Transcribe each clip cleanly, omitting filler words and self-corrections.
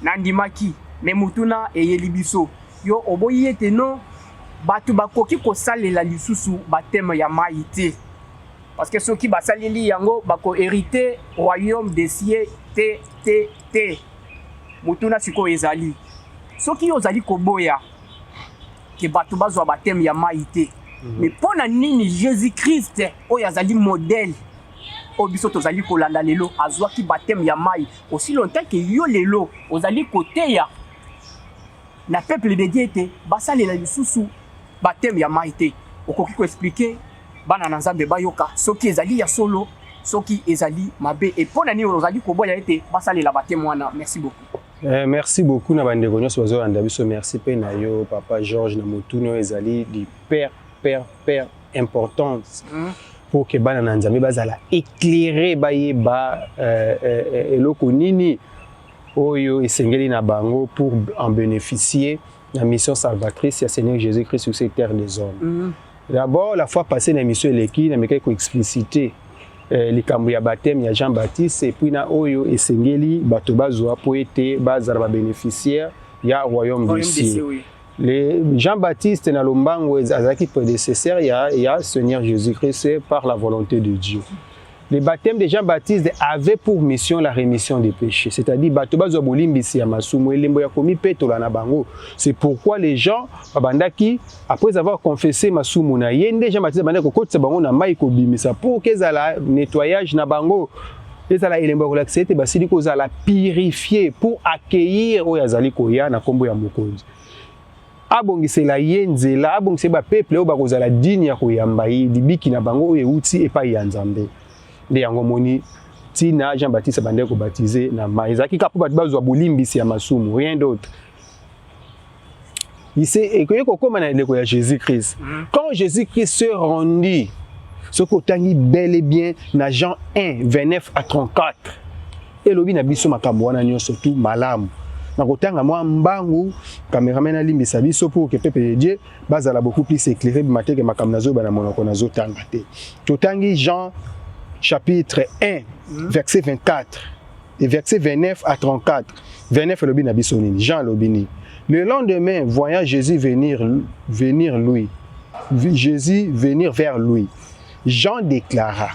nandimaki me mutuna eyeli biso yo oboyi ete non batu bakoki kosalela lisusu bateme ya mai te parce que soki basaleli yango bako hériter royaume des cieux te mutuna siko ezali soki ozali koboya ke batu bazwa bateme ya mai te mais pona nini Jésus-Christ oyo azali modèle o biso tozali kolanda lelo azwaki bateme ya mai aussi longtemps que yo lelo ozali koteya na peuple de Dieu te basalela lisusu bateme ya mai te okoki ko expliquer bana na Nzambe bayoka soki ezali ya solo soki ezali mabe et pona nini ozali koboya ete basalela bateme wana. Merci beaucoup. Merci beaucoup na bandeko nyonso bazolanda biso. Merci pe na yo papa Georges na mutuna ezali di père importance pour que bana na Nzambe bazala éclairer bayeba eloko nini oyo esengeli na bango pour en bénéficier la mission salvatrice ya Seigneur Jésus-Christ sur cette terre des hommes. D'abord la fois passée la mission eleki na meka ko expliciter likambo ya baptême ya Jean-Baptiste et puis na oyo esengeli bato bazwa po ete bazala ba bénéficiaire ya royaume du ciel. Les Jean-Baptiste na lombango azaki prédécesseur ya Seigneur Jésus-Christ par la volonté de Dieu. Le baptême de Jean-Baptiste avait pour mission la rémission des péchés, c'est-à-dire bato bazwa bolimbisi ya masumu elembo ya komi petola na bango. C'est pourquoi les gens babandaki après avoir confessé masumu na yende Jean-Baptiste bandako kotisa bango na mai ko bimisa pour que la nettoyage na bango ezala elembo ko l'accepter basili ko za la purifier pour accueillir oyo azali koya na kombo ya mokonzi. Abongisela yenzela abongise ba peuple oyo bakozala digne ya koyamba yi dibiki na bango oyo euti epai ya Nzambe. De yango moni tina Jean-Baptiste bandeko baptisé na maizaki kapo bat bazwa bolimbisi ya masumu, rien d'autre. Ici ekoyeko koma na ndeko ya Jésus-Christ. Quand Jésus-Christ se rendit ce kotangi bel et bien na Jean 1 29 à 34 elobi na biso makambo wana nyonso tout malamu na kotanga mwa mbangu cameraman alimbisa biso pour que peuple de Dieu bazala beaucoup plus éclairé bimateke makambo nazo bana monoko nazo tanga te. Totangi Jean chapitre 1 verset 24 et verset 29 à 34. 29 elobi na biso nini Jean lobini. Le lendemain voyant Jésus venir vers lui, Jean déclara: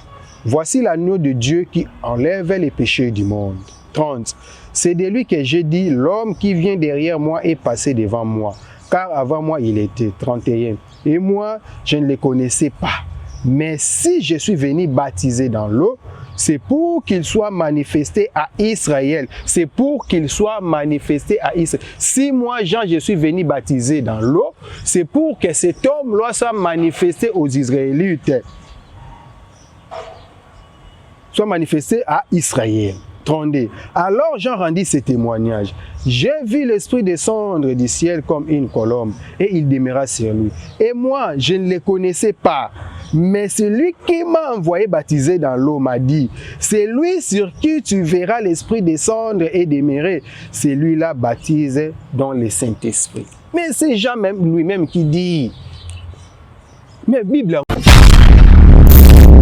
voici l'agneau de Dieu qui enlève les péchés du monde. 30. C'est de lui que j'ai dit, l'homme qui vient derrière moi est passé devant moi, car avant moi il était. 31. Et moi, je ne le connaissais pas. Mais si je suis venu baptiser dans l'eau, c'est pour qu'il soit manifesté à Israël. C'est pour qu'il soit manifesté à Israël. Si moi, Jean, je suis venu baptiser dans l'eau, c'est pour que cet homme-là soit manifesté aux Israélites. Soit manifesté à Israël. 32. Alors Jean rendit ce témoignage. J'ai vu l'Esprit descendre du ciel comme une colombe et il demeura sur lui. Et moi, je ne le connaissais pas. Mais celui qui m'a envoyé baptiser dans l'eau m'a dit, c'est lui sur qui tu verras l'Esprit descendre et demeurer. C'est lui-là baptisé dans le Saint-Esprit. Mais c'est Jean même lui-même qui dit. Mais Bible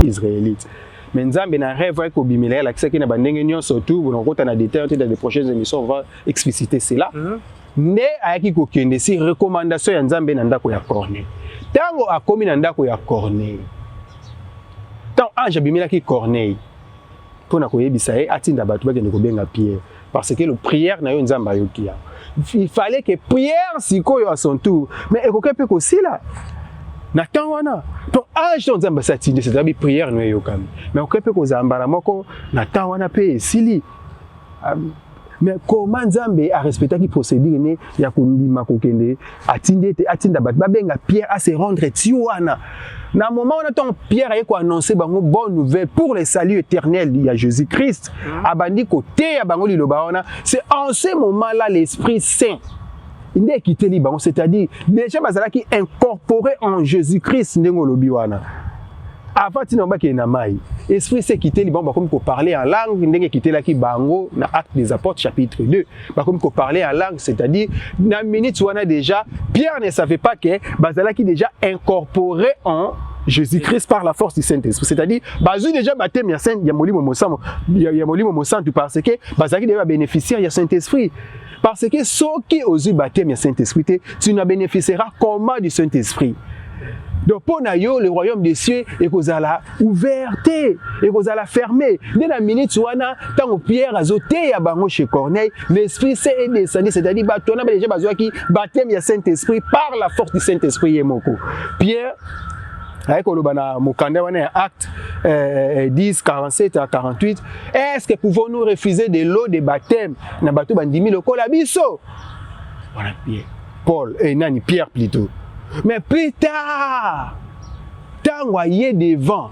israélite. Mais Nzambe na rêve ko bimela la kisaki na bandenge nyonso tout bon kota na détail dans les prochaines émissions on va expliciter cela. Ne ayaki ko kende si recommandation ya Nzambe na ndako ya Corneille. Tango akomi na ndako ya Corneille. Tant ange bimela ki Corneille. Pona ko yebisa atinda batu ba kende ko benga Pierre parce que le prière na yo Nzamba yokia. Il fallait que Pierre sikoyo à son tour mais ekokepe ko sila. Nathan wana to age Nzamba satinde c'est-à-dire prière no yokami mais okepe ko zambara moko Nathan wana pe sili mais comment Nzambe a respecté qui procédure ne ya kundima kokende atinda bat babenga Pierre à se rendre tiwana na moment on attend Pierre ayeko annoncer bango bonne nouvelle pour le salut éternel il y a Jésus-Christ abandi côté ya bango liloba wana c'est en ce moment là l'Esprit Saint il n'est quitté libre, c'est-à-dire déjà bazala qui incorporé en Jésus-Christ ndengo lobi wana. Avant tu n'as pas mai. Esprit c'est quitté libre comme pour parler en langue ndenge quitté la ki bango na Actes des Apôtres chapitre 2. Comme pour parler en langue, c'est-à-dire na minute wana déjà Pierre ne savait pas que bazala qui déjà incorporé en Jésus-Christ par la force du Saint-Esprit. C'est-à-dire, bazou déjà baptême ya Saint, ya molimo mosantu parce que bazaki déjà bénéficiaire ya Saint-Esprit. Parce que ceux qui osent baptême du Saint-Esprit, tu ne bénéficieras comment du Saint-Esprit. Donc pour nous, le royaume des cieux est la ouverté, et la fermé. Dès la minute où on a tant Pierre a zoté à Bango chez Corneille, l'Esprit s'est descendu, c'est-à-dire on a déjà besoin qui baptême du Saint-Esprit par la force du Saint-Esprit Yemoko. Pierre avec acte 10, 47 à 48, est-ce que pouvons-nous refuser de l'eau de baptême na bateau bandimi le kolabiso? Voilà Pierre. Paul et Nani Pierre plutôt. Mais plus tard, tant voyez devant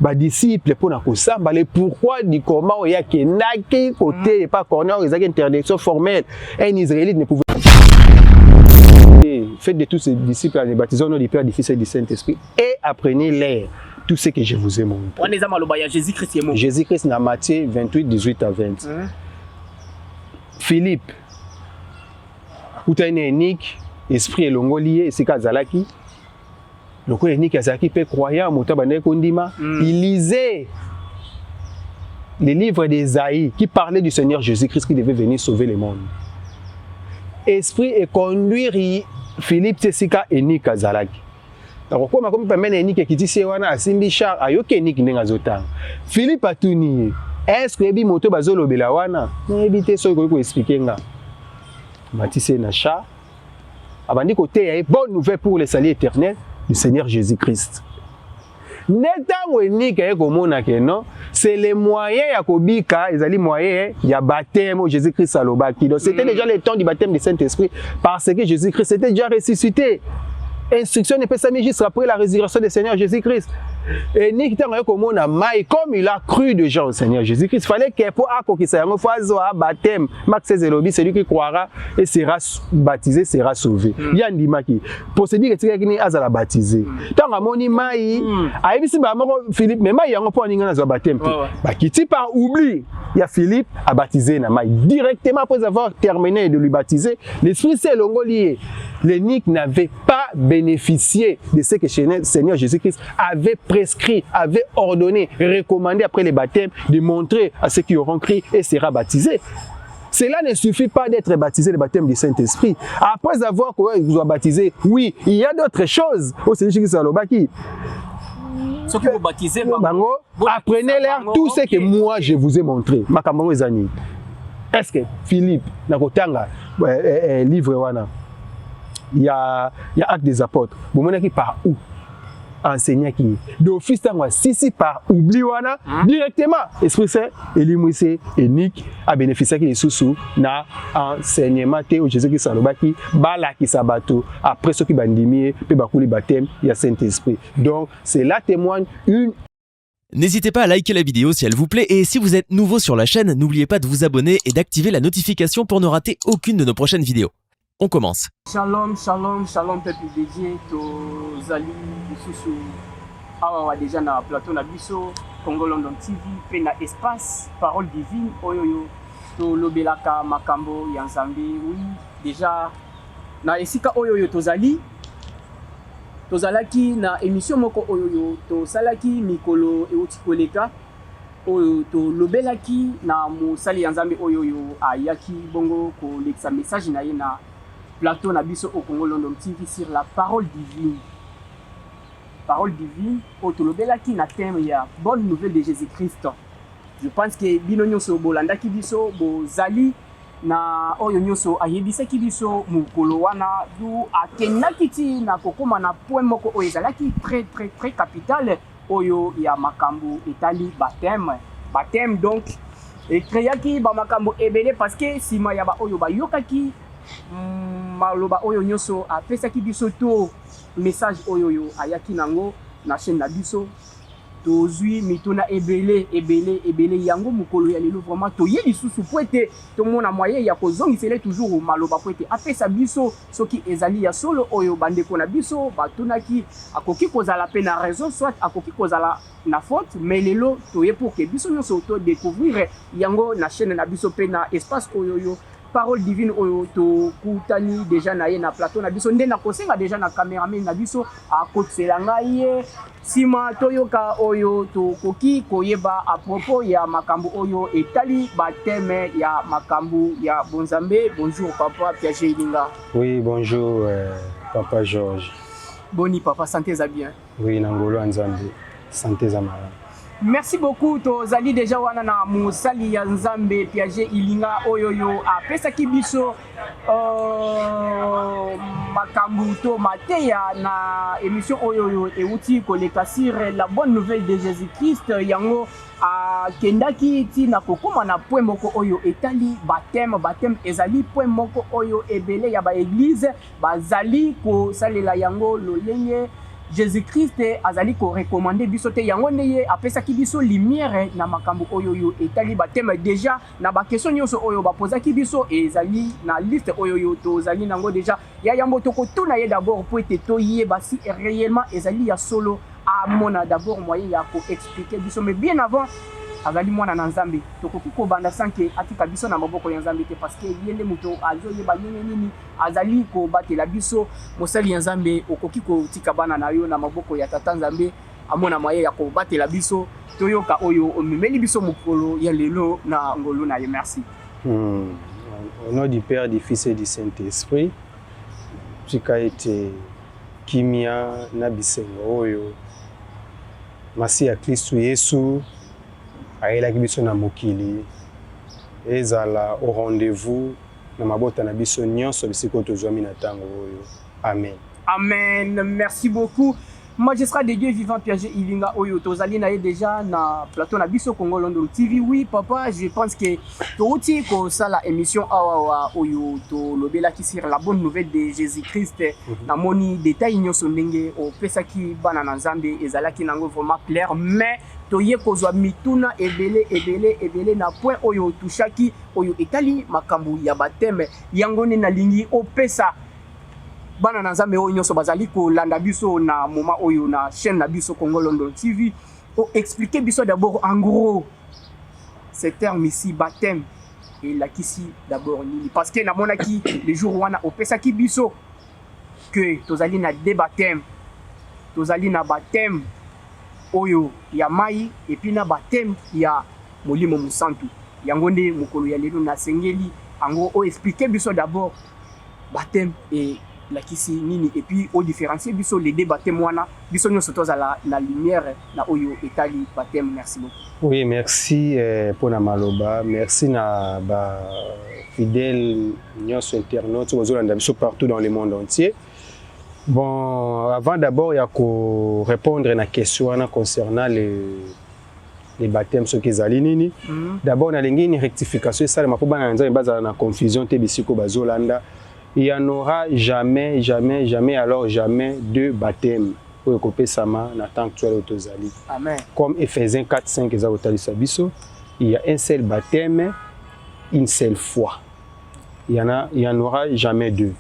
les disciples pour na kosamba le pourquoi du comment il y a que naki côté pas corner ils ont une interdiction formelle. Un Israélite ne pouvait faites de tous ces disciples les baptisés au nom du Père, du Fils et du Saint-Esprit et apprenez-les tout ce que je vous ai montré. On est à Jésus-Christ. Jésus-Christ dans Matthieu 28, 18 à 20. Philippe, où tu as une unique esprit et l'ongolier, c'est Kazalaki. Le coup unique Kazalaki peut croire, il lisait les livres d'Ésaïe qui parlaient du Seigneur Jésus-Christ qui devait venir sauver le monde. Esprit et conduire Philippe Tessika et Nick Kazalaki. Donc, comme je peux dire que c'est un Simbi Char, ayoke Nick Nengazotan. Philippe a tout nié. Est-ce que les motos bazolo belawana? Non, évitez ce que vous expliquez. Matisse Nacha. Abandi côté, il y a une bonne nouvelle pour le salut éternel du Seigneur Jésus-Christ. C'est les moyens à Kobika, les moyens, il y a baptême au Jésus-Christ à l'Obaki. Donc c'était déjà le temps du baptême du Saint-Esprit parce que Jésus-Christ était déjà ressuscité. Instruction ne peut s'amener juste après la résurrection du Seigneur Jésus-Christ. Et comme il a cru déjà au Seigneur Jésus-Christ, il fallait qu'il pour baptême, Max Zelobi, celui qui croira et sera baptisé, sera sauvé. Il y a un dimaki. Pour se dire que tu es baptisé. Tant que moni mai, Philippe, mais mai yango pour un baptême. Qui par oubli, il y a Philippe a baptisé na mai directement après avoir terminé de lui baptiser. L'Esprit s'est lié. L'énigme n'avait pas bénéficié de ce que le Seigneur Jésus-Christ avait prescrit, avait ordonné, recommandé après le baptême de montrer à ceux qui auront cru et sera baptisé. Cela ne suffit pas d'être baptisé le baptême du Saint-Esprit. Après avoir vous baptisé, oui, il y a d'autres choses au Seigneur Jésus-Christ. Ceux qui vous baptisez, apprenez-leur tout ce que moi je vous ai montré. Est-ce que Philippe, Nakotanga, livre wana? Il y a acte des apôtres. Vous montrez qui par où enseignant qui d'office si par oubli wana directement Esprit Saint Elimwise et Nick a bénéficié qui sous na enseignement te au Jésus qui salobaki bala qui sabato après ce qui bandimie pe bakuli baptême il y a Saint-Esprit. Donc cela témoigne une. N'hésitez pas à liker la vidéo si elle vous plaît et si vous êtes nouveau sur la chaîne, n'oubliez pas de vous abonner et d'activer la notification pour ne rater aucune de nos prochaines vidéos. On commence. Shalom, shalom, shalom, peuple de Dieu, Tozali, Bisusu, Awa déjà na plateau na Biso, Congo London TV, pe na espace, parole divine, Oyoyo, to Lobelaka, Makambo, Yanzambe, oui, déjà, na esika Oyoyo Tozali, Tozalaki na émission moko Oyoyo, Tozalaki Mikolo et Otikoleka, Oyo to Lobelaki na Mosali Yanzambe Oyoyo, Ayaki Bongo, ko lexa message na ye na plateau na biso au Congo London TV sur la parole divine. Parole divine, otolobelaki na thème ya bonne nouvelle de Jésus-Christ. Je pense que bino nyonso bolanda ki biso bozali na oyo nyonso ayebisa ki biso mukolo wana du akenaki ti na kokoma na point moko oyo ezalaki très capital oyo ya makambo etali baptême. Baptême donc et créaki ba makambo ebele parce que sima ya ba oyo ba yokaki maloba oyo nyonso apesaki biso to message oyo ayaki nango na chaîne na biso tozwi mituna ebele yango mukolo ya lelo vraiment toye lisusu po ete tomona moyen ya kozongisele toujours maloba po ete apesa biso soki ezali ya solo oyo bandeko na biso batunaki akoki kozala pe na raison soit akoki kozala na faute mais lelo toye pour que biso nyonso to découvrir yango na chaîne na biso pe na espace oyo parole divine oyo to kutani déjà na ye na plateau na biso nde na kosenga déjà na cameraman na biso akotisela ngai ye sima toyoka oyo tokoki koyeba à propos ya makambo oyo etali bateme ya makambo ya bonzambe. Bonjour papa Piaget Ilinga. Oui, bonjour papa Georges. Boni papa, santé za bien. Oui, nangolo nzambe, santé za malamu. Merci beaucoup tozali déjà wana na musali ya Nzambe Piaget Ilinga oyoyo apesaki biso makambo to mateya na émission oyoyo euti koleka sur la bonne nouvelle de Jésus-Christ yango akendaki ti na kokoma na point moko oyo etali baptême ezali point moko oyo ebele ya ba église bazali kosalela yango lolenge Jésus-Christ azali ko recommander biso te yango ndeye apesaki biso lumière na makambo oyo yo etali batema déjà na ba question nyonso oyo bapozaki biso ezali na liste oyo yo tozali nango déjà ya yango tokotuna ye d'abord pour ete toyeba si réellement ezali ya solo amona d'abord moyen ya ko expliquer biso mais bien avant azali mwana na Nzambe tokoki kobanda sanke atika biso na maboko ya Nzambe te parce que yende muto azoyeba nini azali kobatela biso mosali ya Nzambe okoki kotika bana na yo na maboko ya tata Nzambe amona moyen ya kobatela biso toyoka oyo omemeli biso mokolo ya lelo na ngolo na ye. Merci. Au nom du Père, du Fils et du Saint-Esprit, tika ete kimia na bisengo oyo masi ya Kristu Yesu ayelaki biso na mokili ezala au rendez-vous na mabota na biso nyonso bisiko tozwami na tango oyo. Amen. Amen. Merci beaucoup. Magistrat de Dieu vivant Piaget Ilinga oyo tozali na ye déjà na plateau na biso Congo London TV. Oui papa, je pense que touti ko sala émission awa oyo to lobela ki sur la bonne nouvelle de Jésus-Christ na moni détail nyonso ndenge o pesaki bana na Nzambe ezalaki nango vraiment clair mais toye kozwa mituna ebele na point oyo tushaki oyo etali makambo ya bateme yango ne na lingi opesa bana na Nzambe oyo nyonso bazali kolanda biso na moment oyo na chaîne na biso Congo London TV o expliquer biso d'abord en gros ce terme ici baptême et la kisi d'abord nini parce que na monaki les jours wana opesaki biso que tozali na deux baptêmes tozali na baptême oyo ya mai et puis na baptême ya molimo musantu yango nde mokolo ya lelo na sengeli ango o expliquer biso d'abord baptême et la kisi nini et puis au différencier biso les deux baptêmes wana biso nyonso tozala na lumière na oyo etali baptême. Merci beaucoup. Oui, merci pour na maloba, merci na ba fidèles nyonso internautes ozolanda biso partout dans le monde entier. Bon, avant d'abord, il y a qu'à répondre à la question concernant les baptêmes, ce qu'ils ont dit. D'abord, on a une rectification, ça, il y a une confusion, il n'y en aura jamais deux baptêmes. Amen. Comme Ephésiens 4, 5, il y a un seul baptême, une seule foi. Il y en aura jamais deux.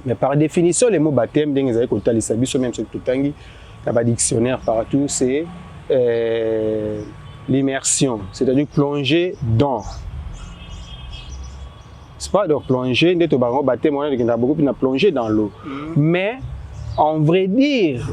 Mais par définition, les mots baptême, même ce que tu as dans dictionnaire partout, c'est l'immersion, c'est-à-dire plonger dans. C'est pas de plonger, baptême, on a beaucoup plonger dans l'eau. Mais en vrai dire,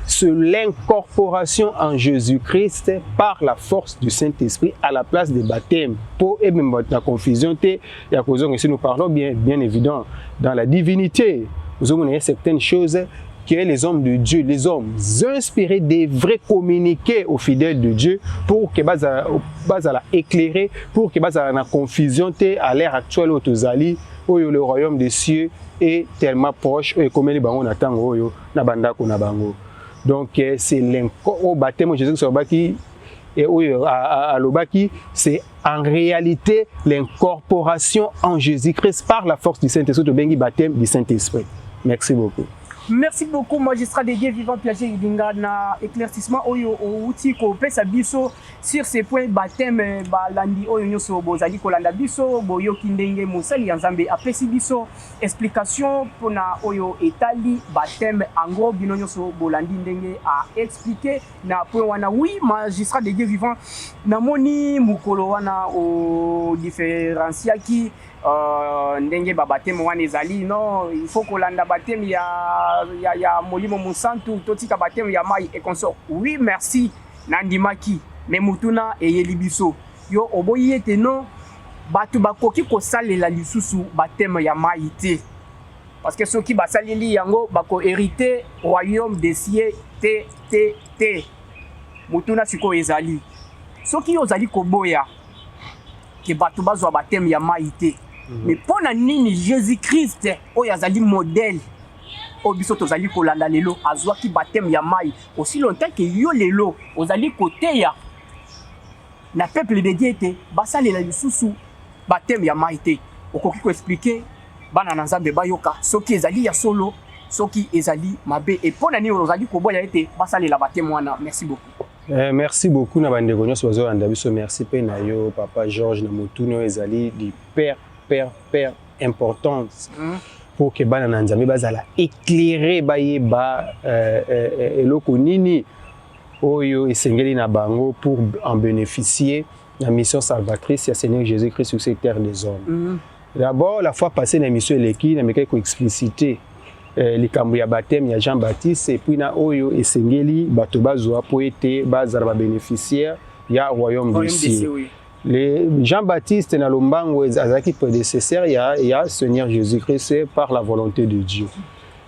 c'est l'incorporation en Jésus-Christ par la force du Saint-Esprit à la place des baptêmes. Pour la confusion, si nous parlons bien évident dans la divinité, nous avons certaines choses que les hommes de Dieu, les hommes inspirés devraient communiquer aux fidèles de Dieu pour que la éclairer, pour que la confusion à l'ère actuelle où le royaume des cieux est tellement proche et comme les bango natang oyo na bandako na bango. Donc c'est au baptême Jésus et à l'obaki, c'est en réalité l'incorporation en Jésus-Christ par la force du Saint-Esprit, le bengi baptême du Saint-Esprit. Merci beaucoup. Merci beaucoup, magistrat de Dieu vivant Piaget Idinga na éclaircissement oyo outi ko pesa biso sur ces points baptême balandi oyo nyoso bozali kolanda biso boyo kindenge musali ya Nzambe apesi biso explication pona oyo etali baptême en gros bino nyoso bolandi ndenge a expliquer na point wana. Oui, magistrat de Dieu vivant namoni mukolo wana o différencia qui ndenge baptême wana ezali non, il faut kolanda baptême ya molimo musantu totika baptême ya mai et consort. Oui, merci nandimaki mais mutuna eyeli biso yo oboyi ete non batu bakoki kosalela lisusu baptême ya mai te parce que soki basaleli yango bako hériter royaume des cieux te mutuna siko ezali soki ozali koboya ke batu bazwa baptême ya mai te. Mais pona nini Jésus-Christ oyo azali modèle o biso tozali kolanda lelo azwaki baptême ya mai aussi longtemps que yo lelo ozali koteya na peuple de Dieu te basalela lisusu baptême ya mai te okoki ko expliquer bana na Nzambe bayoka soki ezali ya solo soki ezali mabe et pona nini ozali koboya ete basalela baptême wana. Merci beaucoup. Merci beaucoup na bandeko nyonso bazolanda biso. Merci pe na yo papa Georges na mutuna ezali di père importance pour que bana na Nzambe bazala éclairer bayeba eloko nini oyo esengeli na bango pour en bénéficier la mission salvatrice ya Seigneur Jésus-Christ sur cette terre des hommes. D'abord la fois passée na mission eleki na meka ko expliciter likambo ya baptême ya Jean-Baptiste et puis na oyo esengeli bato bazwa po ete bazala ba bénéficiaire ya royaume des cieux. Les Jean-Baptiste na lombango azaki prédécesseur ya Seigneur Jésus-Christ par la volonté de Dieu.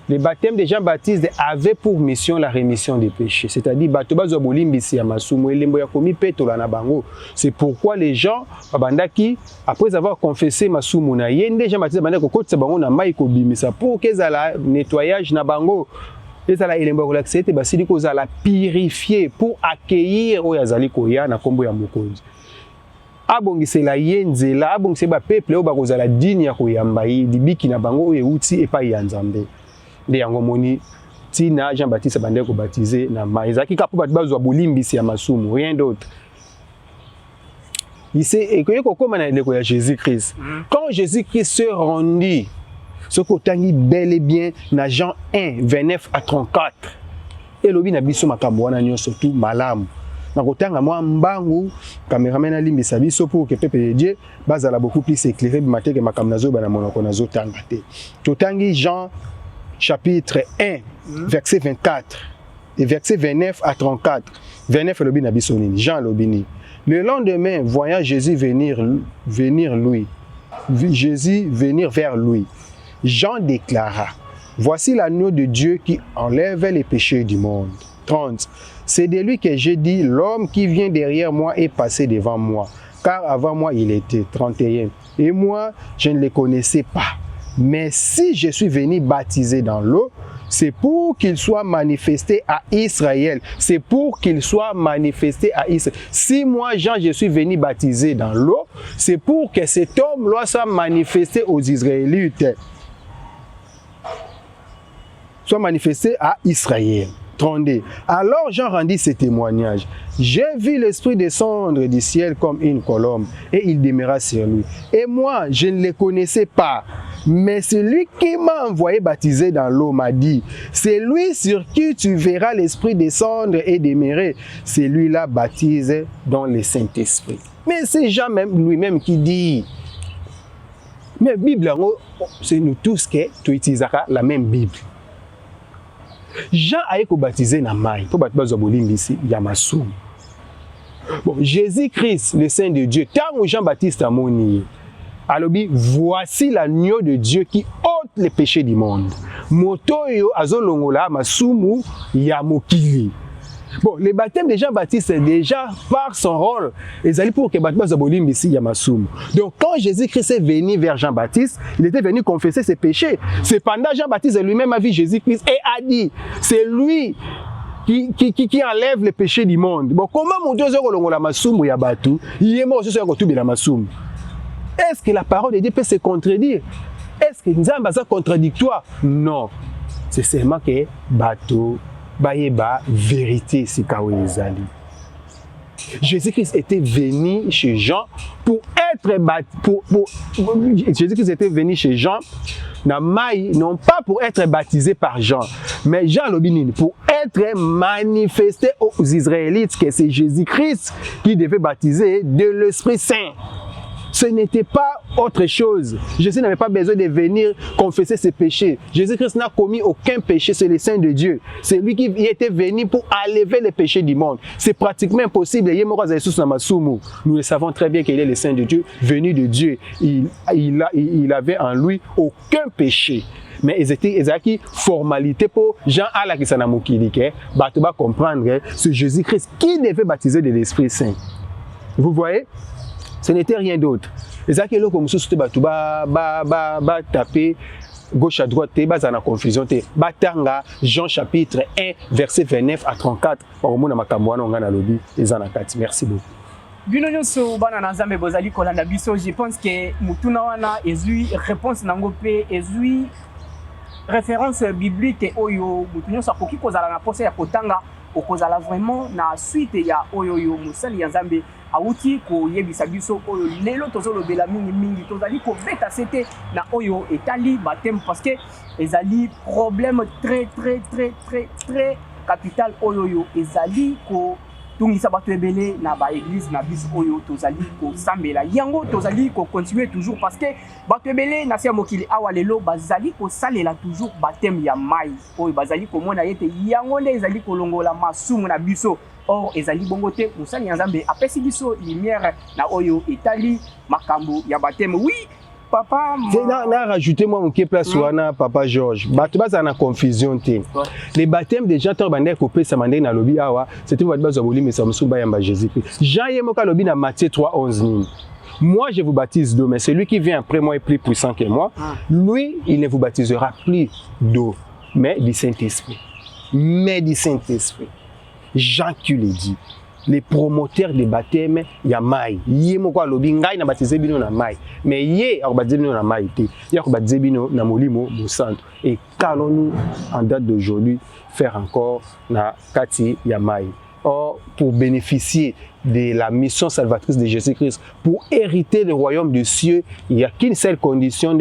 Le baptême de Jean-Baptiste avait pour mission la rémission des péchés, c'est-à-dire bato bazwa bolimbisi ya masumu elembo ya komi petola na bango. C'est pourquoi les gens babandaki après avoir confessé masumu na yende Jean-Baptiste bandaki kokotisa bango na mai ko bimisa pour que la nettoyage na bango ezala elembo ko l'accepter basili ko za la purifier pour accueillir oyo azali koya na kombo ya mokonzi. Abongisela yenzela abongise ba peuple oyo bakozala digne ya koyamba yi libiki na bango oyo euti epai ya Nzambe. Nde yango moni tina Jean-Baptiste bandeko ko baptiser na mai ezaki kapo bato bazwa bolimbisi ya masumu, rien d'autre. Ici ekoye kokoma na ndeko ya Jésus-Christ. Quand Jésus-Christ se rendit ce kotangi bel et bien na Jean 1 29 à 34 elobi na biso makambo wana nyonso tout malamu na kotanga mwa mbangu cameraman alimbisa biso pour que peuple de Dieu bazala beaucoup plus éclairé bimateke makambo nazo bana monoko nazo tanga te. Totangi Jean chapitre 1 verset 24 et verset 29 à 34. 29 elobi na biso nini Jean lobini. Le lendemain voyant Jésus venir vers lui, Jean déclara: voici l'agneau de Dieu qui enlève les péchés du monde. 30. C'est de lui que j'ai dit, l'homme qui vient derrière moi est passé devant moi, car avant moi il était. 31. Et moi, je ne le connaissais pas. Mais si je suis venu baptiser dans l'eau, c'est pour qu'il soit manifesté à Israël. C'est pour qu'il soit manifesté à Israël. Si moi, Jean, je suis venu baptiser dans l'eau, c'est pour que cet homme-là soit manifesté aux Israélites. Soit manifesté à Israël. 32. Alors Jean rendit ce témoignage. J'ai vu l'Esprit descendre du ciel comme une colombe et il demeura sur lui. Et moi, je ne le connaissais pas. Mais celui qui m'a envoyé baptiser dans l'eau m'a dit, c'est lui sur qui tu verras l'Esprit descendre et demeurer. C'est lui-là baptisé dans le Saint-Esprit. Mais c'est Jean même lui-même qui dit. Mais la Bible, c'est nous tous qui utilisons la même Bible. Jean a été baptisé dans mai pour baptiser bolimbisi ya masumu. Bon, Jésus-Christ, le Saint de Dieu, tant Jean-Baptiste a moni. Alobi, voici l'agneau de Dieu qui ôte les péchés du monde. Motoyo azolongola masumu ya mokili. Bon, le baptême de Jean-Baptiste, déjà, par son rôle, ils allaient pour que baptême Bolim ici Yamassoum. Donc, quand Jésus-Christ est venu vers Jean-Baptiste, il était venu confesser ses péchés. Cependant, Jean-Baptiste lui-même a vu Jésus-Christ et a dit, c'est lui qui enlève les péchés du monde. Bon, comment mon Dieu est la Massoum ya Batou, il est mort, la Massoum. Est-ce que la parole de Dieu peut se contredire? Est-ce que Nzamba est contradictoire? Non. c'est seulement que bateau bayeba vérité si kawe ezali. Jésus-Christ était venu chez Jean pour être Jésus-Christ était venu chez Jean non pas pour être baptisé par Jean, mais Jean Lobinine pour être manifesté aux Israélites que c'est Jésus-Christ qui devait baptiser de l'Esprit Saint. Ce n'était pas autre chose. Jésus n'avait pas besoin de venir confesser ses péchés. Jésus-Christ n'a commis aucun péché, c'est le Saint de Dieu. C'est lui qui était venu pour enlever les péchés du monde. C'est pratiquement impossible. Nous le savons très bien qu'il est le Saint de Dieu, venu de Dieu. Il avait en lui aucun péché. Mais ils étaient formalité pour Jean Allah qui s'en a moqué, comprendre ce Jésus-Christ qui devait baptiser de l'Esprit Saint. Vous voyez? Ce n'était rien d'autre. Les gens qui ont comme ça, taper gauche à droite, ils sont en confusion. Batanga, Jean chapitre 1, verset 29 à 34. Merci beaucoup. Bino nyonso bana na Nzambe bozali kolanda biso, je pense que mutuna wana ezui réponse nango pe ezui référence biblique oyo mutu nyonso akoki kozala na posa ya kotanga okozala vraiment na suite ya oyo musali ya Nzambe awuti ko yebisa biso oyo lelo tozolobela mingi tozali ko beta sete na oyo etali baptême parce que ezali problème très capital oyo ezali ko tungisa bato ebele na ba église na biso oyo tozali ko sambela yango tozali ko continuer toujours parce que bato ebele na sia mokili awa lelo bazali ko salela toujours baptême ya mai oyo bazali ko mona yete yango nde ezali ko longola masumu na biso. Or ezali bongo te musali ya Nzambe apesi biso lumière na oyo etali makambo ya baptême. Oui papa na rajouter moi mon place wana papa Georges bato baza na confusion te. Les baptêmes des gens bande ko pesa mande na lobi awa c'était bato bazo bolimi sa musumba ya Jésus-Christ. Jean yemoka lobi na Matthieu 3:11. Moi je vous baptise d'eau mais celui qui vient après moi est plus puissant que moi. Lui il ne vous baptisera plus d'eau mais du Saint-Esprit. Jean qui le dit, les promoteurs des baptêmes ya mai yé moko lobi ngai na baptiser bino na mai mais yé akobaptiser bino na mai te yé akobaptiser bino na molimo mo santo. Et qu'allons-nous en date d'aujourd'hui faire encore na kati ya mai? Or pour bénéficier de la mission salvatrice de Jésus-Christ, pour hériter le royaume des cieux, il n'y a qu'une seule condition,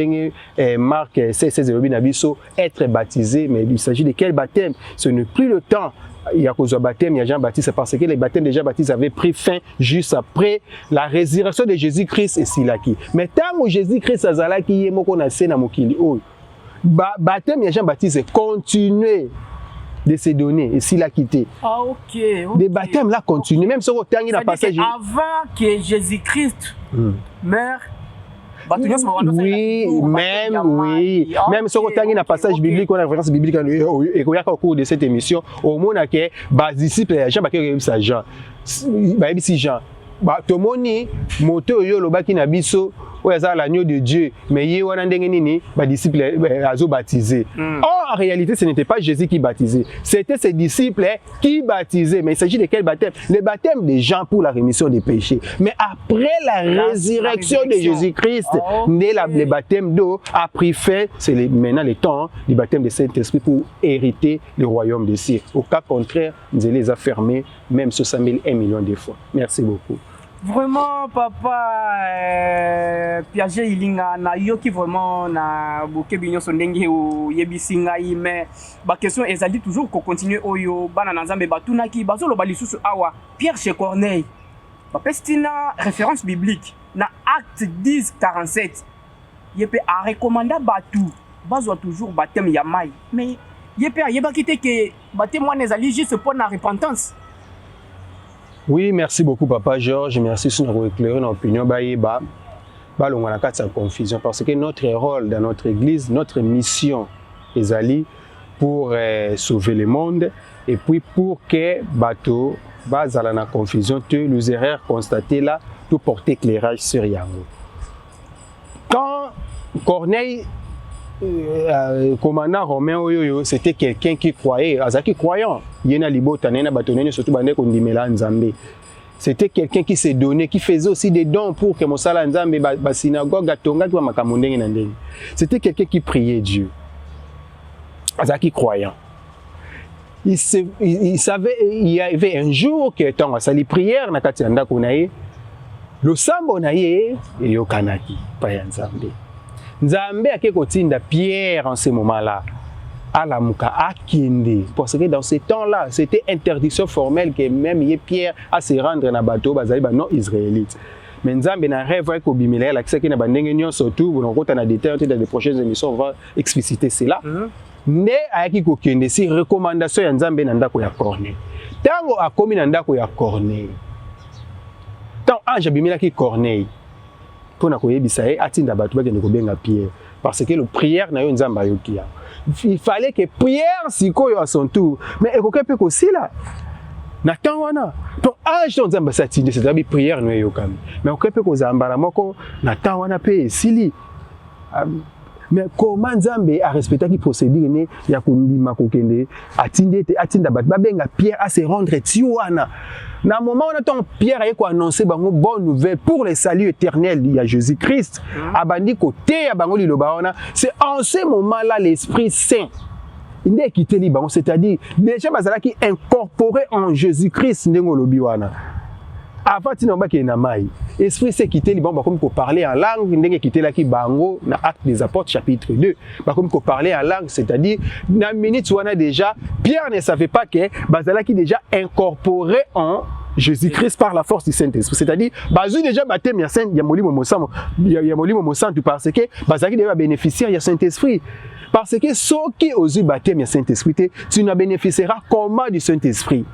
Marc 16:16, être baptisé. Mais il s'agit de quel baptême? Ce n'est plus le temps. Il y a cause de baptême, il y a Jean-Baptiste, parce que les baptêmes de Jean-Baptiste avaient pris fin juste après la résurrection de Jésus-Christ et Silaki. Mais tant que Jésus-Christ a zalaki yemoko na sena mokili o, baptême de Jean-Baptiste continuait de se donner et s'il a quitté. Ah ok. Les baptêmes là continuent, même si on a un passage. Avant que Jésus-Christ meure. Oui, même si on a un passage biblique, on a une référence biblique et qu'on a au cours de cette émission, au moins que les disciples Jean Jean, tout le monde moto yo lobaki na biso oyo za l'agneau de Dieu mais yé wana ndenge nini ba disciples azo baptisé. Or en réalité ce n'était pas Jésus qui baptisait, c'était ses disciples qui baptisaient. Mais il s'agit de quel baptême? Le baptême des gens pour la rémission des péchés. Mais après la résurrection de Jésus-Christ, le baptême d'eau a pris fin. C'est maintenant le temps du baptême du Saint-Esprit pour hériter le royaume des cieux. Au cas contraire, nous les a fermés même 60 000, 1 million de fois. Merci beaucoup. Vraiment papa Piaget ilinga na yoki vraiment na boke binyo sondenge o yebisinga i mais ba question ezali toujours ko continuer oyo bana na Nzambe batunaki bazolo balisusu awa Pierre chez Corneille ba pestina référence biblique na Acte 10:47 yepe a recommanda batu bazwa toujours baptême ya mai mais yepe ayeba kite ke baptême wana ezali juste pour la repentance. Oui, merci beaucoup Papa Georges, merci de nous éclairer notre opinion. On a sa confusion parce que notre rôle dans notre église, notre mission est allée pour sauver le monde et puis pour que bateau bazala na confusion, les erreurs constatées là, tout porter éclairage sur Yango. Quand Corneille commandant romain oyo c'était quelqu'un qui croyait azaki croyant yena libota nena batonene surtout bande ko ndimela Nzambe. C'était quelqu'un qui s'est donné, qui faisait aussi des dons pour que mosala Nzambe ba synagogue atonga kwa makambo ndenge na ndenge. C'était quelqu'un qui priait Dieu. azaki croyant. Il savait, il y avait un jour que tant sali prière na kati ndako na ye, le sambo na ye eyokanaki pa ya Nzambe. Nzambe akekotinda Pierre en ce moment-là. Alamuka akinde, parce que dans ce temps-là, c'était interdiction formelle que même Pierre a se rendre na bateau bazali ba non israélite. Mais Nzambe na rêve ko bimela la kisaki na bandenge nyonso tout, bon on na détail dans les prochaines émissions on va expliciter cela. Ne ayaki ko kende si recommandation ya Nzambe na ndako ya Corneille. Tango akomi na ndako ya Corneille. Tant ange bimela ki Corneille. Pona ko yebisa e atinda bato ba kende ko benga Pierre parce que le prière na yo Nzambe ayokia. Il fallait que Pierre sikoyo à son tour mais ekokepe ko sila. Na temps wana to ange to Nzambe satinde c'est-à-dire prière no yokami. Mais ekokepe ko zambala moko na temps wana pe sili. Mais comment Nzambe a respecté qui procédure ne ya kundima kokende atinda bat babenga Pierre à se rendre tiwana na moment on attend Pierre a annoncer bango bonne nouvelle pour le salut éternel il y a Jésus-Christ abandi côté ya bango liloba wana c'est en ce moment là l'Esprit Saint il n'est quitté li bango c'est-à-dire déjà bazala qui incorporé en Jésus-Christ ndengo lobi wana. Avant de nous na mai, Esprit s'est quitté les bons pour parler en langue, ndenge quitté la ki bango na Actes des Apôtres chapitre 2. Comme pour parler en langue, c'est-à-dire na minute où on a déjà Pierre ne savait pas que bazala qui déjà incorporé en Jésus-Christ par la force du Saint-Esprit. C'est-à-dire bazu déjà baptême ya Saint ya molimo mosamo ya molimo mosantu parce que bazaki déjà bénéficiaire ya Saint-Esprit. Parce que ceux qui osent baptême ya Saint-Esprit, tu ne bénéficieras comment du Saint-Esprit.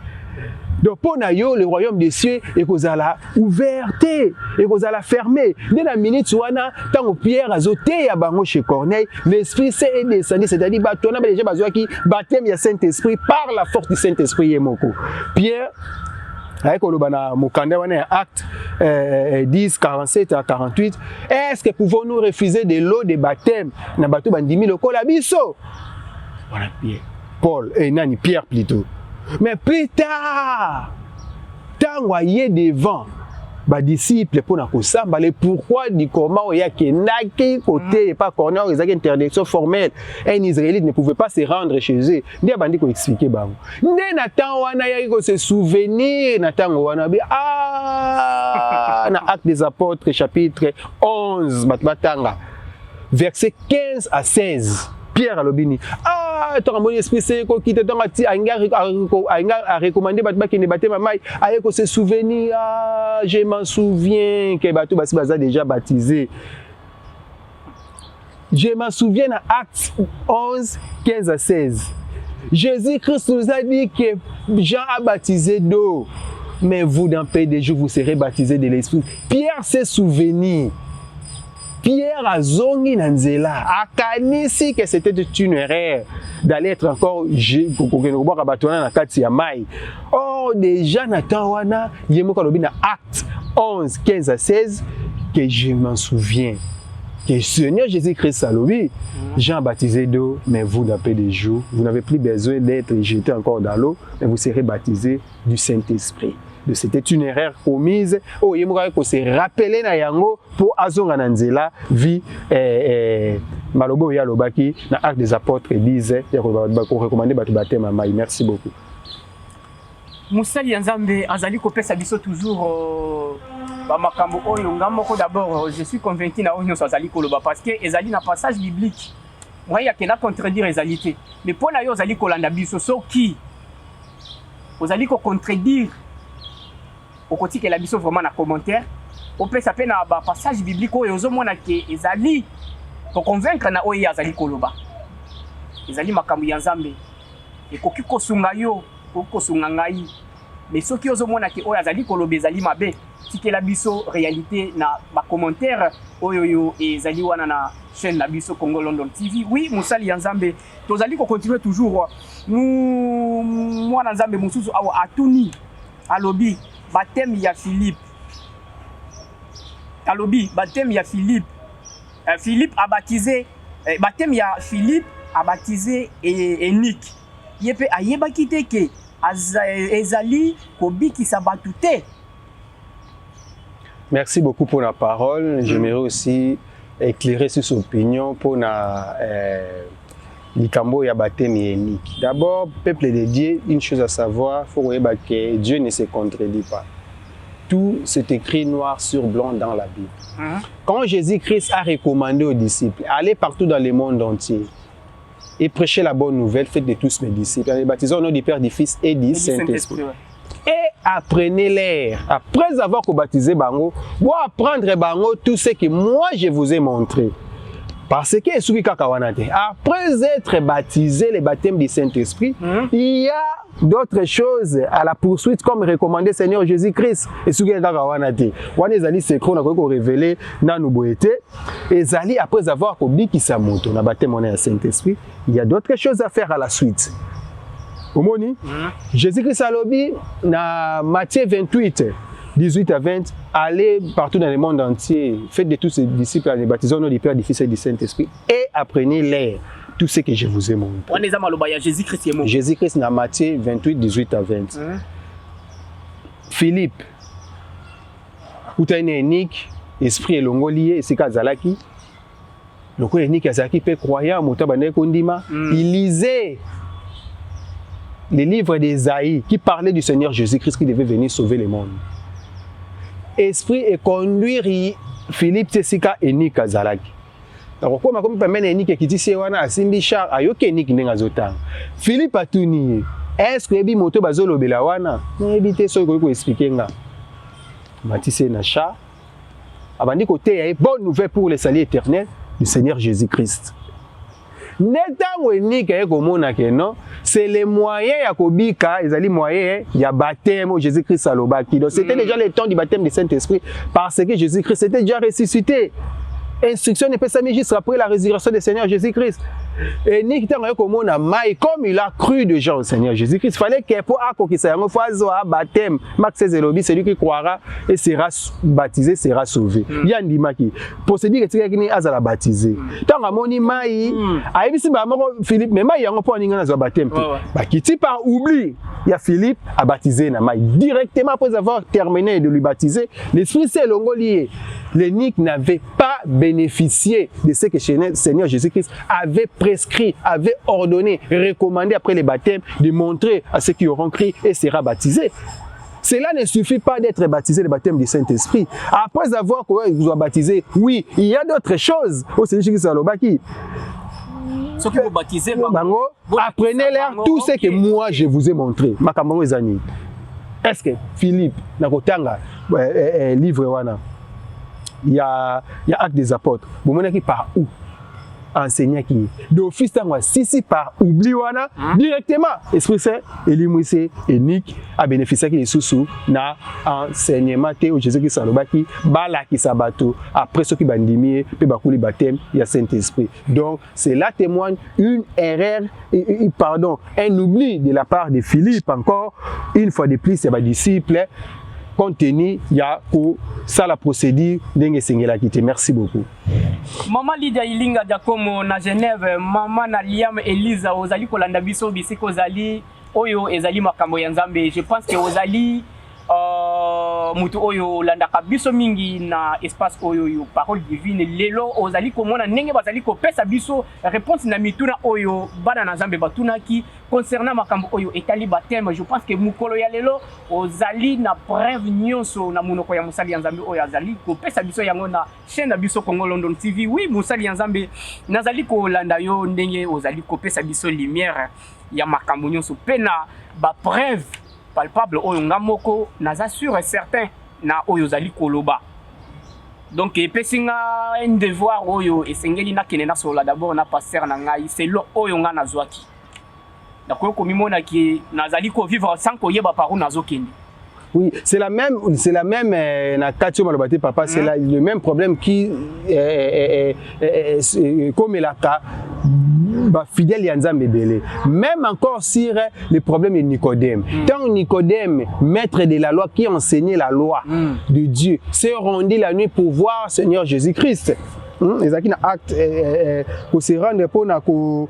Donc pour nayo le royaume des cieux et kozala ouverte et kozala fermé dès la minute wana tant Pierre azoté ya bango chez Corneille l'Esprit s'est descendu c'est-à-dire batona déjà bazwa ki baptême ya Saint-Esprit par la force du Saint-Esprit yemoko Pierre avec kolobana mokanda wana acte 10 47 à 48 est-ce que pouvons-nous refuser de l'eau de baptême na bato bandimi lokola biso voilà Pierre Paul et nani Pierre plutôt. Mais plus tard, tant voyez devant, les disciples pour na kosamba le pourquoi du comment il y a que côté et pas corner ils ont interdiction formelle. Un Israélite ne pouvait pas se rendre chez eux. Ndi abandi ko expliquer bango. Ndi na temps wana ya ko se souvenir na temps wana bi na Actes des Apôtres chapitre 11 matanga verset 15 à 16. Pierre alobini tant mon esprit c'est ko quitter dans a recommandé batba qui ne battait mamai aye ko se souvenir je m'en souviens que bato basi baza déjà baptisé. Je m'en souviens à Actes 11 15 à 16. Jésus-Christ nous a dit que Jean a baptisé d'eau mais vous dans peu de jours vous serez baptisés de l'esprit. Pierre s'est souvenu. Pierre a zongi nanzela akanisi que c'était une erreur d'aller être encore na kati ya mai. Oh déjà Nathan wana yemoko lobi na Acte 11 15 à 16 que je m'en souviens que le Seigneur Jésus-Christ a lobi Jean baptisé d'eau mais vous dans peu de jours vous n'avez plus besoin d'être jeté encore dans l'eau mais vous serez baptisés du Saint-Esprit. C'était une erreur commise. Oh, il faut se rappeler na yango pour azonga nanzela vi malobo ya lobaki na Actes des Apôtres 10 ya ko recommander batu baptême mai. Merci beaucoup. Musali Nzambe azali ko pesa biso toujours ba makambo oyo ngamoko d'abord je suis convaincu na onyo azali ko loba parce que ezali na passage biblique. Moi ya kena contredire ezalité. Mais pour na yo azali ko landa biso soki ozali ko contredire au côté que la biso vraiment na commentaire on peut s'appeler na ba passage biblique oyo ozomona ke ezali pour convaincre na oyo azali koloba ezali makambo ya Nzambe ekoki kosunga yo kosunga ngai mais soki ozomona ke oyo azali koloba ezali mabe tikela biso réalité na ba commentaire oyo yo ezali wana na chaîne na biso Congo London TV. Oui musali ya Nzambe tozali ko continuer toujours mwana Nzambe mususu awa atuni alobi baptême ya Philippe. Alobi baptême ya Philippe. Philippe a baptisé baptême ya Philippe a baptisé Enique. Yepe ayeba kite ke ezali kobikisa batu te. Merci beaucoup pour la parole. J'aimerais aussi éclairer sur son opinion pour na Likambo ya baptême unique. D'abord, peuple de Dieu, une chose à savoir, il faut voir que Dieu ne se contredit pas. Tout c'est écrit noir sur blanc dans la Bible. Quand Jésus-Christ a recommandé aux disciples, allez partout dans le monde entier et prêchez la bonne nouvelle, faites de tous mes disciples, les baptisons au nom du Père, du Fils et du Saint-Esprit. Et apprenez-les. Après avoir baptisé Bango, vous apprendre Bango tout ce que moi je vous ai montré. Parce que après être baptisé, le baptême du Saint-Esprit, il y a d'autres choses à la poursuite comme recommandé Seigneur Jésus-Christ. Et ce qui est révélé dans nos boétés, et après avoir dit qu'il s'est monté, on a baptême du Saint-Esprit, il y a d'autres choses à faire à la suite. Omoni, Jésus-Christ a lobby dans Matthieu 28. 18 à 20, allez partout dans le monde entier, faites de tous ces disciples, les baptisons au nom du Père, du Fils et du Saint-Esprit, et apprenez-les tout ce que je vous ai montré. Jésus-Christ dans Matthieu 28, 18 à 20. Philippe, Koutaine Enik, esprit et longo lié, c'est Kazalaki. Le coup Enik Kazalaki peut croyant, Moutabane Kondima, il lisait les livres d'Ésaïe qui parlaient du Seigneur Jésus-Christ qui devait venir sauver le monde. Esprit et conduire Philippe Tessika Enik Kazalaki. Donc, comme je peux Enik qui dit c'est wana asimbi char ayoke Enik n'engazotang. Philippe a tout nié. Est-ce que ebi moto bazolo belawana? N'ébite so ko expliquer nga. Matissé na char. Abandi côté a bonne nouvelle pour le salut éternel du Seigneur Jésus-Christ. Netango Enik ekomona ke non, c'est les moyens ya kobika, ezali moyens ya baptême au Jésus-Christ salobaki. Donc c'était déjà le temps du baptême du Saint-Esprit parce que Jésus-Christ était déjà ressuscité. Instruction n'est pas ça juste après la résurrection du Seigneur Jésus-Christ. Et Enik tango ekomona mai comme il a cru déjà au Seigneur Jésus-Christ, il fallait que pour akokisa yango fazo a baptême, Max Zelobi, celui qui croira et sera baptisé sera sauvé. Yandimaki. Pour se dire que tu es azala baptisé. Tant à moni mai, aibisi ba moko Philippe, mais mai yango po ninga na zo baptême. Ba kiti par oubli, il y a Philippe a baptisé na mai directement après avoir terminé de lui baptiser, l'Esprit Saint longo lié. L'Enik n'avait pas bénéficié de ce que le Seigneur Jésus-Christ avait prescrit, avait ordonné, recommandé après le baptême de montrer à ceux qui auront cru et sera baptisé. Cela ne suffit pas d'être baptisé le baptême du Saint-Esprit. Après avoir soit baptisé, oui, il y a d'autres choses au Seigneur Jésus-Christ. Ceux qui vont baptiser, apprenez-leur tout ce que moi je vous ai montré. Est-ce que Philippe, Nakotanga, livre wana, il y a Actes des Apôtres. Vous montrez qui par où enseignant qui d'office si par oubli wana directement Esprit Saint Elimwise Enik a bénéficié qui sous na enseignement té au Jésus qui salobaki bala qui sabato après ce qui bandimie pe bakuli baptême il y a Saint-Esprit. Donc cela témoigne une erreur pardon, un oubli de la part de Philippe encore une fois de plus c'est ba disciple compte tenu il y a pour ça la procédure d'enge sengela quitté. Merci beaucoup. Maman Lydia Ilinga Diakomo na Genève, maman na Liam Elisa ozali kolanda biso bisiko ozali oyo ezali makambo ya Nzambe. Je pense que ozali mutu oyo landaka biso mingi na espace oyo yo parole divine lelo ozali komona ndenge bazali kopesa biso réponse na mituna oyo bana na Nzambe batunaki concernant makambo oyo etali baptême. Je pense que mukolo ya lelo ozali na preuve nyonso na munoko ya musali ya Nzambe oyo azali kopesa biso yango na chaîne na biso Congo London TV. Oui, musali ya Nzambe nazali kolanda yo ndenge ozali kopesa biso lumière ya makambo nyonso pena ba preuve palpable oyo ngamoko naza sûr et certain na oyo zali koloba. Donc epesinga un devoir oyo esengeli na kene na sola d'abord na pasteur na ngai c'est lo oyo nga nazwaki. D'accord ko mimona ki nazali ko vivre sans ko yeba par où nazokende. Oui, c'est la même na Katio Malobati papa, c'est le même problème qui comme la fidèle Yanzambe belé. Même encore sur le problème de Nicodème. Tant Nicodème, maître de la loi qui enseignait la loi de Dieu, s'est rendu la nuit pour voir Seigneur Jésus-Christ. Les acquis na acte pour se rendre pour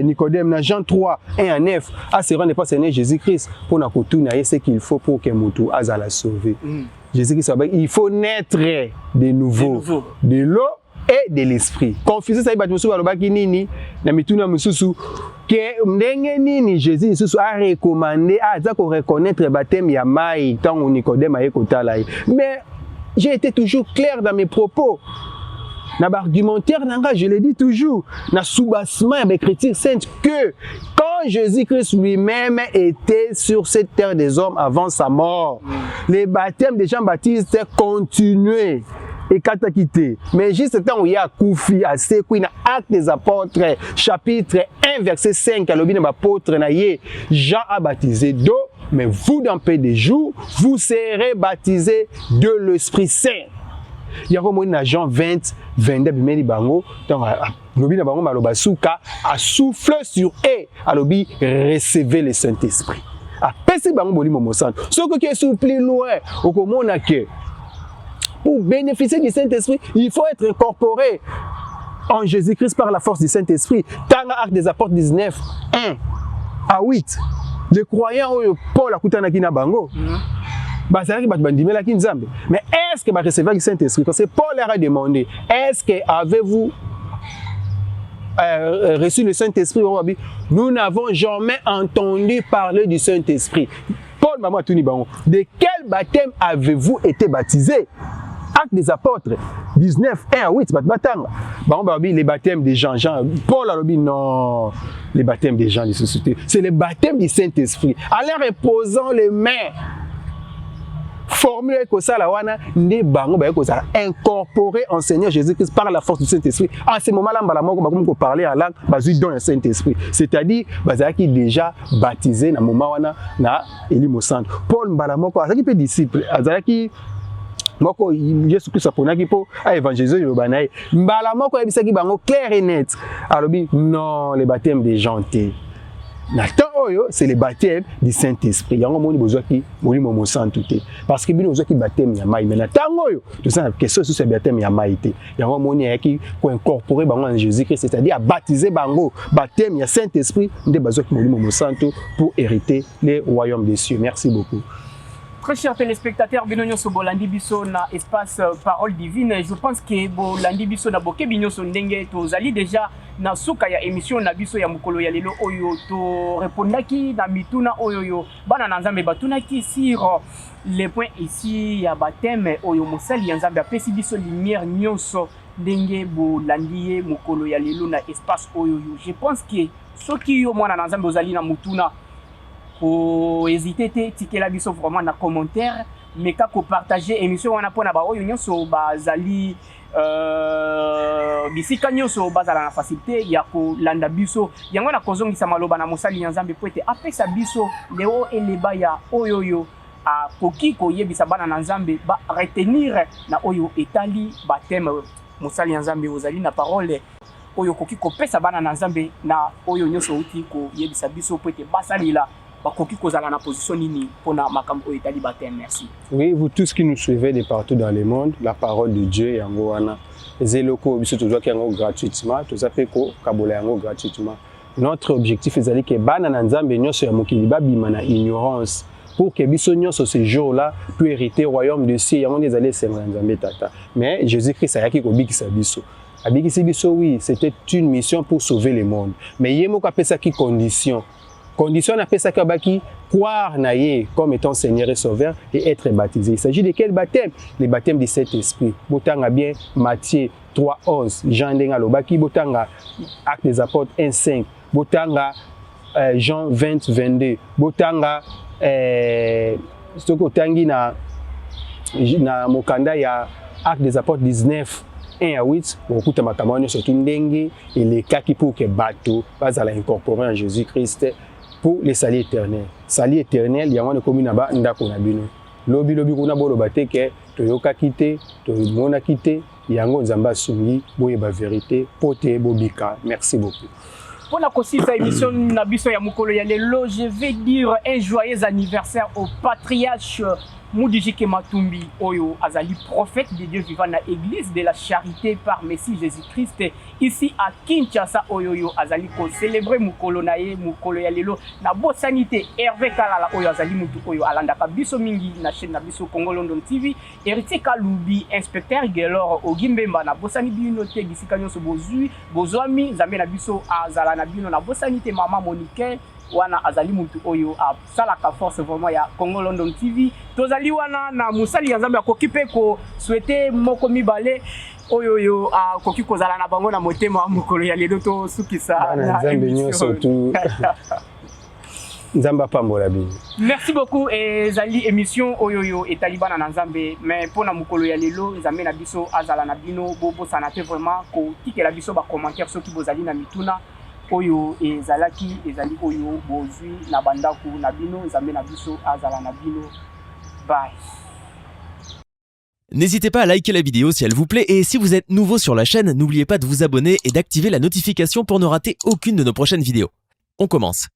Nicodème dans Jean 3 1 à 9 à se rendre pas Seigneur Jésus-Christ pour na koutuna ce qu'il faut pour que mutu azala sauver. Jésus-Christ il faut naître de nouveau de l'eau et de l'esprit. Confuser ça bato mususu balobaki nini na mituna mususu que ndenge nini Jésus mususu a recommandé à ça qu'on reconnaître baptême ya mai tant on Nicodème a ekotala. Mais j'ai été toujours clair dans mes propos. Dans l'argumentaire, je le dis toujours, dans le soubassement des chrétiens saints, que quand Jésus-Christ lui-même était sur cette terre des hommes avant sa mort, les baptêmes de Jean-Baptiste continuaient. Et quand tu as quitté, mais juste temps où il y a Koufi, à Sekou, dans Actes des Apôtres, chapitre 1, verset 5, à l'apôtre Jean a baptisé d'eau, mais vous, dans peu de jours, vous serez baptisés de l'Esprit Saint. Il y a un Jean 20, 22, bimeli bango, donc lobi na bango maloba souka a souffle sur eux, a lobi recevez le Saint-Esprit. A pesi bango bolimo mosanto. Ce qui est soupli loin, au komona que pour bénéficier du Saint-Esprit, il faut être incorporé en Jésus-Christ par la force du Saint-Esprit. Dans Actes des Apôtres 19, 1 à 8, les croyants Paul a kutana na bango. Mais est-ce que vous recevez le Saint-Esprit? Parce que Paul leur a demandé, est-ce que avez-vous reçu le Saint-Esprit? Nous n'avons jamais entendu parler du Saint-Esprit. Paul m'a dit, de quel baptême avez-vous été baptisé? Actes des Apôtres 19, 1 à 8, les baptêmes des gens. Paul a dit non, les baptêmes des gens de société. C'est le baptême du Saint-Esprit. En leur imposant les mains. Formule que ça la wana ne bango ba ko ça incorporé en Seigneur Jésus-Christ par la force du Saint-Esprit. En ce moment là mbala moko ba ko parler en langue bazui dans le Saint-Esprit. C'est-à-dire bazaki déjà baptisé na moment wana na Elimo Centre. Paul mbala moko azaki pe disciple azaki moko Jésus Christ aponaki po a évangéliser le banaï. Mbala moko ebisaki bango clair et net. Alobi non les baptêmes des gens té. C'est le baptême du Saint-Esprit. Il y a un monde qui est parce que bino qui baptême ya mai mais tango tout ça question sur ce baptême ya mai il y a un monde qui incorporer bango en Jésus-Christ, c'est-à-dire à baptiser bango baptême ya Saint-Esprit de bazo qui molimo santo pour hériter les royaumes des cieux. Merci beaucoup. Très chers téléspectateurs, Binonyo Sobolandi Biso na espace Parole Divine. Je pense que Bolandi Biso na boke Binyoso ndenge tozali déjà na suka ya émission na biso ya mukolo ya lelo oyo to répondaki na mituna oyo bana na nzambe batunaki sur les points ici ya baptême oyo mosali ya nzambe apesi biso lumière nyonso ndenge bolandi ye mukolo ya lelo na espace oyo. Je pense que soki yo mwana na nzambe ozali na mutuna pour hésiter ticket la biso vraiment na commentaire mais ka ko partager émission wana pona ba oyo nyonso bazali bisika nyonso bazala na facilité ya ko landa biso yango na kozongisa maloba na mosali ya nzambe po ete apesa biso leo eleba ya oyoyo a koki ko yebisa bana na nzambe ba retenir na oyo etali baptême mosali ya nzambe ozali na parole oyo koki ko pesa bana na nzambe na oyo nyonso uti ko yebisa biso po ete basalila. Oui, vous tous qui nous suivez de partout dans le monde, la parole de Dieu est en Goana. Les locaux, gratuitement, tout ça fait gratuitement. Notre objectif est que ignorance pour que Bissonio sur ce jour-là puisse hériter au royaume de cieux. Mais Jésus-Christ a dit que oui, c'était une mission pour sauver le monde. Mais il y a qui condition. Condition on appelle ça kabaki croire naïe comme étant Seigneur et Sauveur et être baptisé. Il s'agit de quel baptême? Les baptêmes du Saint-Esprit. Botanga bien Matthieu 3:11, Jean Ndenga Lobaki, Botanga Actes des Apôtres 1:5, Botanga Jean 20:22, Botanga Soko Tangi na Mokanda ya Actes des Apôtres 19. 1 à 8, beaucoup de makamano surtout ndenge et les cas qui pour que bateau pas à l'incorporer en Jésus-Christ pour les salis éternels. Salis éternels, il y a un commune là-bas, ndako na bino. Lobi kuna bolo bateke, toyoka kite, toyona kite, yango nzamba sungi, boye ba vérité, pote bobika. Merci beaucoup. Pour la consiste émission Nabiso ya mukolo ya lelo, je vais dire un joyeux anniversaire au patriarche Moudijike Matumbi Oyo Azali, prophète de Dieu vivant na église de la charité par Messie Jésus-Christ ici à Kinshasa. Oyo Azali ko célébrer mukolo na ye mukolo ya lelo na bosanité Hervé Kalala Oyo Azali mutu Oyo alandaka biso mingi na chaîne na biso Congo London TV. Héritier Kaloubi inspecteur Gelor Ogimbemba na bosani bino te bisika nyonso bozui bozwami Nzambe na biso azala na bino na bosanité Mama Monique wana azali mutu oyo a salaka force vraiment ya Congo London TV. Tozali wana na musali ya Nzambe akoki pe ko souhaiter moko mibale oyo akoki kozala na bango na motema mokolo ya lelo to sukisa na Nzambe nyonso tu Nzamba pambola bino. Merci beaucoup et zali émission oyo etalibana na Nzambe mais pona mokolo ya lelo Nzambe na biso azala na bino bobo sanate vraiment ko tikela biso ba commentaire soki bozali na mituna oyo ezalaki ezali oyo bozwi na bandaku na bino Nzambe na biso azala na bino. Bye. N'hésitez pas à liker la vidéo si elle vous plaît et si vous êtes nouveau sur la chaîne, n'oubliez pas de vous abonner et d'activer la notification pour ne rater aucune de nos prochaines vidéos. On commence.